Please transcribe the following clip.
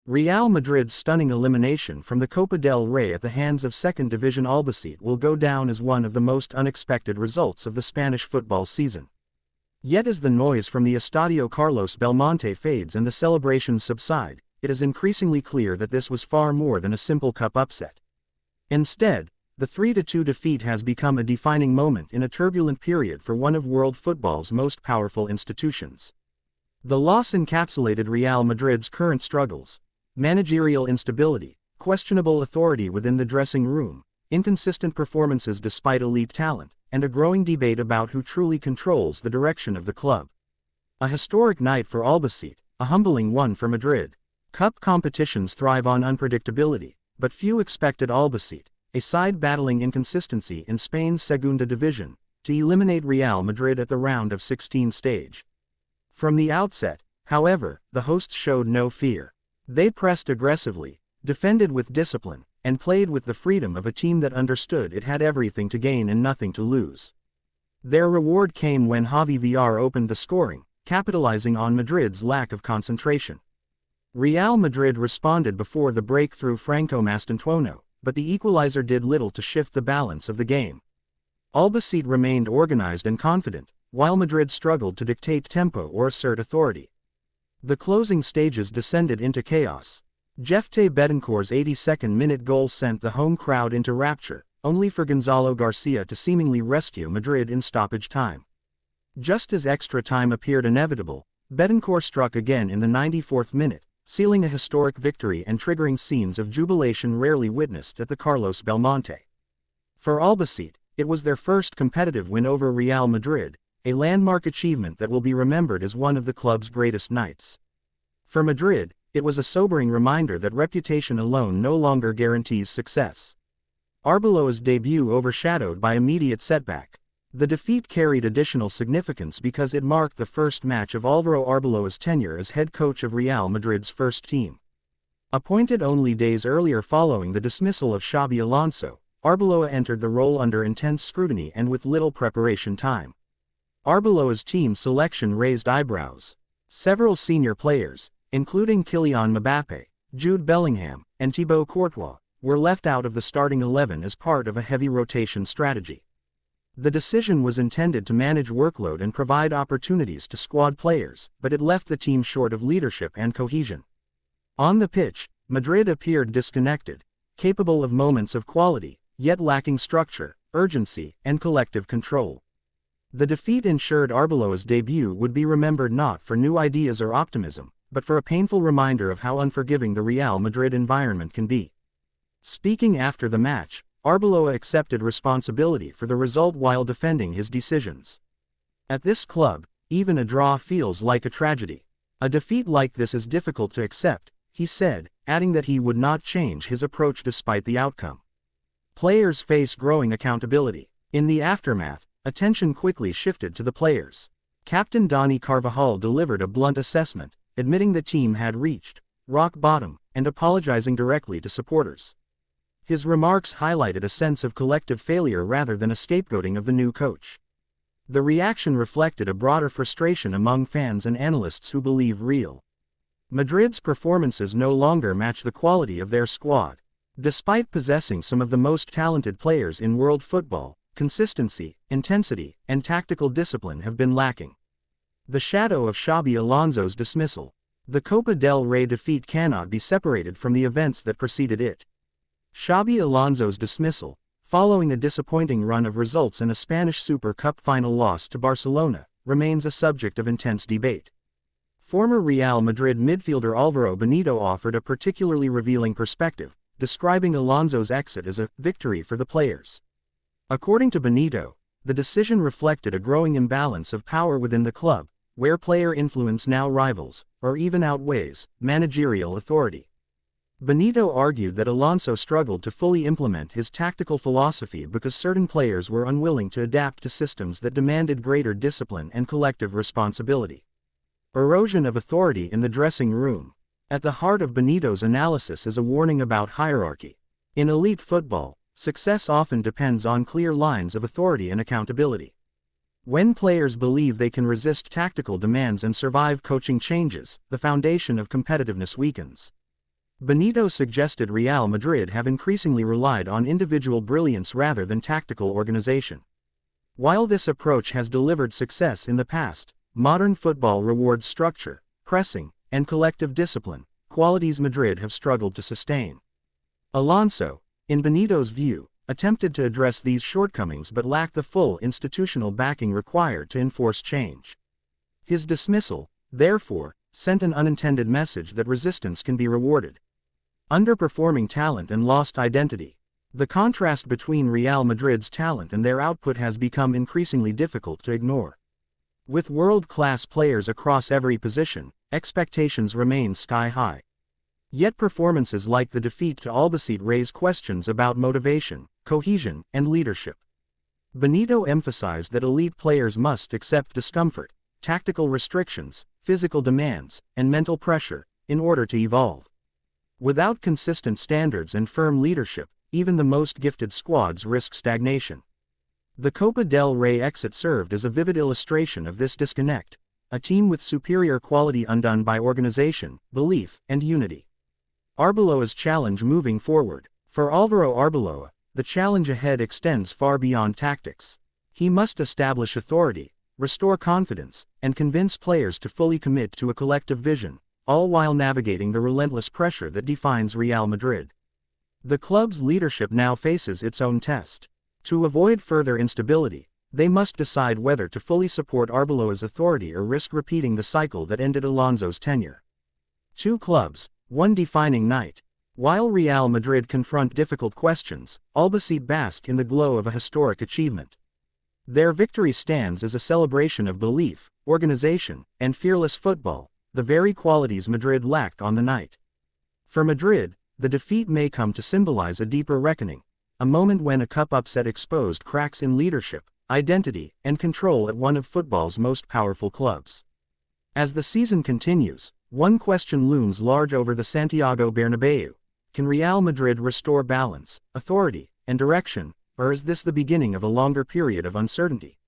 Real Madrid's stunning elimination from the Copa del Rey at the hands of second division Albacete will go down as one of the most unexpected results of the Spanish football season. Yet as the noise from the Estadio Carlos Belmonte fades and the celebrations subside, it is increasingly clear that this was far more than a simple cup upset. Instead, the 3-2 defeat has become a defining moment in a turbulent period for one of world football's most powerful institutions. The loss encapsulated Real Madrid's current struggles: managerial instability, questionable authority within the dressing room, inconsistent performances despite elite talent, and a growing debate about who truly controls the direction of the club. A historic night for Albacete, a humbling one for Madrid. Cup competitions thrive on unpredictability, but few expected Albacete, a side battling inconsistency in Spain's Segunda Division, to eliminate Real Madrid at the round of 16 stage. From the outset, however, the hosts showed no fear. They pressed aggressively, defended with discipline, and played with the freedom of a team that understood it had everything to gain and nothing to lose. Their reward came when Xavi Alonso opened the scoring, capitalizing on Madrid's lack of concentration. Real Madrid responded before the break through Franco Mastantuono, but the equalizer did little to shift the balance of the game. Albacete remained organized and confident, while Madrid struggled to dictate tempo or assert authority. The closing stages descended into chaos. Jefte Betancourt's 82nd-minute goal sent the home crowd into rapture, only for Gonzalo Garcia to seemingly rescue Madrid in stoppage time. Just as extra time appeared inevitable, Betancourt struck again in the 94th minute, sealing a historic victory and triggering scenes of jubilation rarely witnessed at the Carlos Belmonte. For Albacete, it was their first competitive win over Real Madrid, a landmark achievement that will be remembered as one of the club's greatest nights. For Madrid, it was a sobering reminder that reputation alone no longer guarantees success. Arbeloa's debut overshadowed by immediate setback. The defeat carried additional significance because it marked the first match of Álvaro Arbeloa's tenure as head coach of Real Madrid's first team. Appointed only days earlier following the dismissal of Xabi Alonso, Arbeloa entered the role under intense scrutiny and with little preparation time. Arbeloa's team selection raised eyebrows. Several senior players, including Kylian Mbappé, Jude Bellingham, and Thibaut Courtois, were left out of the starting 11 as part of a heavy rotation strategy. The decision was intended to manage workload and provide opportunities to squad players, but it left the team short of leadership and cohesion. On the pitch, Madrid appeared disconnected, capable of moments of quality, yet lacking structure, urgency, and collective control. The defeat ensured Arbeloa's debut would be remembered not for new ideas or optimism, but for a painful reminder of how unforgiving the Real Madrid environment can be. Speaking after the match, Arbeloa accepted responsibility for the result while defending his decisions. At this club, even a draw feels like a tragedy. A defeat like this is difficult to accept, he said, adding that he would not change his approach despite the outcome. Players face growing accountability. In the aftermath, attention quickly shifted to the players. Captain Dani Carvajal delivered a blunt assessment, admitting the team had reached rock bottom, and apologizing directly to supporters. His remarks highlighted a sense of collective failure rather than a scapegoating of the new coach. The reaction reflected a broader frustration among fans and analysts who believe Real Madrid's performances no longer match the quality of their squad. Despite possessing some of the most talented players in world football, consistency, intensity, and tactical discipline have been lacking. The shadow of Xabi Alonso's dismissal. The Copa del Rey defeat cannot be separated from the events that preceded it. Xabi Alonso's dismissal, following a disappointing run of results and a Spanish Super Cup final loss to Barcelona, remains a subject of intense debate. Former Real Madrid midfielder Álvaro Benito offered a particularly revealing perspective, describing Alonso's exit as a victory for the players. According to Benito, the decision reflected a growing imbalance of power within the club, where player influence now rivals, or even outweighs, managerial authority. Benito argued that Alonso struggled to fully implement his tactical philosophy because certain players were unwilling to adapt to systems that demanded greater discipline and collective responsibility. Erosion of authority in the dressing room. At the heart of Benito's analysis is a warning about hierarchy. In elite football, success often depends on clear lines of authority and accountability. When players believe they can resist tactical demands and survive coaching changes, the foundation of competitiveness weakens. Benito suggested Real Madrid have increasingly relied on individual brilliance rather than tactical organization. While this approach has delivered success in the past, modern football rewards structure, pressing, and collective discipline, qualities Madrid have struggled to sustain. Alonso, in Benito's view, attempted to address these shortcomings but lacked the full institutional backing required to enforce change. His dismissal, therefore, sent an unintended message that resistance can be rewarded. Underperforming talent and lost identity. The contrast between Real Madrid's talent and their output has become increasingly difficult to ignore. With world-class players across every position, expectations remain sky-high. Yet performances like the defeat to Albacete raise questions about motivation, cohesion, and leadership. Benito emphasized that elite players must accept discomfort, tactical restrictions, physical demands, and mental pressure, in order to evolve. Without consistent standards and firm leadership, even the most gifted squads risk stagnation. The Copa del Rey exit served as a vivid illustration of this disconnect, a team with superior quality undone by organization, belief, and unity. Arbeloa's challenge moving forward. For Álvaro Arbeloa, the challenge ahead extends far beyond tactics. He must establish authority, restore confidence, and convince players to fully commit to a collective vision, all while navigating the relentless pressure that defines Real Madrid. The club's leadership now faces its own test. To avoid further instability, they must decide whether to fully support Arbeloa's authority or risk repeating the cycle that ended Alonso's tenure. Two clubs, one defining night. While Real Madrid confront difficult questions, Albacete bask in the glow of a historic achievement. Their victory stands as a celebration of belief, organization, and fearless football, the very qualities Madrid lacked on the night. For Madrid, the defeat may come to symbolize a deeper reckoning, a moment when a cup upset exposed cracks in leadership, identity, and control at one of football's most powerful clubs. As the season continues, one question looms large over the Santiago Bernabéu: can Real Madrid restore balance, authority, and direction, or is this the beginning of a longer period of uncertainty?